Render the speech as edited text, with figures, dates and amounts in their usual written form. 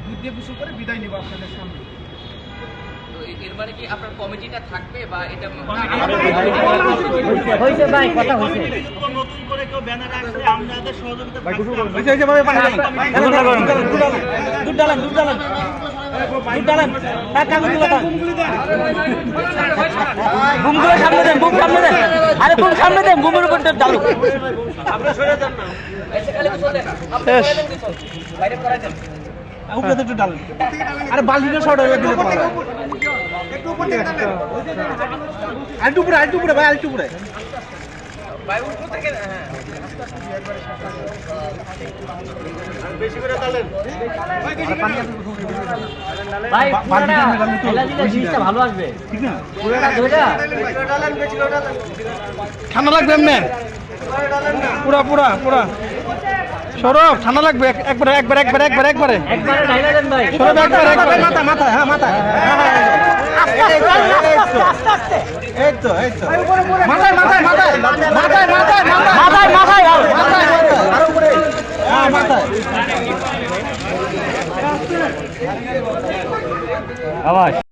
দুধ দিয়ে গোসল করে বিদায় নিব আপনাদের সামনে। তো এর মানে কি আপনার কমিটিটা থাকবে বা এটা হইছে ভাই, কথা হইছে। নতুন করে কেউ ব্যানার আসলে আমাদের সহযোগিতা ভাই গোসল করুন। দুধ ডালেন, দুধ ডালেন, দুধ ডালেন, কাগজগুলো ডান। বুমগুলো সামনে দেন, বুম সামনে দেন, আরে বুম সামনে দেন, বুমের উপর ডালু। আপনারা সরে যান না। বাইরে করাই দেন। উপরে একটু ডালেন। আরে বালতিটা শর্ট হয়ে দিলে পারবে। একটু উপর থেকে টানেন। আরেকটু উপরে ভাই, আরেকটু উপরে। ভাই উপর থেকে হ্যাঁ বেশি করে টানেন। ভাই পুরোটা দিলে জিনিসটা ভালো আসবে। ঠিক না? পুরোটা ধইরা বেশি করে টানেন, বেশি করে টানেন। ঠান্ডা লাগবে এমনি। পুরা সরব ঠান্ডা লাগবে একবারে। একবারে ঢাইলা দেন ভাই। সরব একবারে মাথা হ্যাঁ মাথা। এই তো মাথায় আরো উপরে। হ্যাঁ মাথায়। আওয়াজ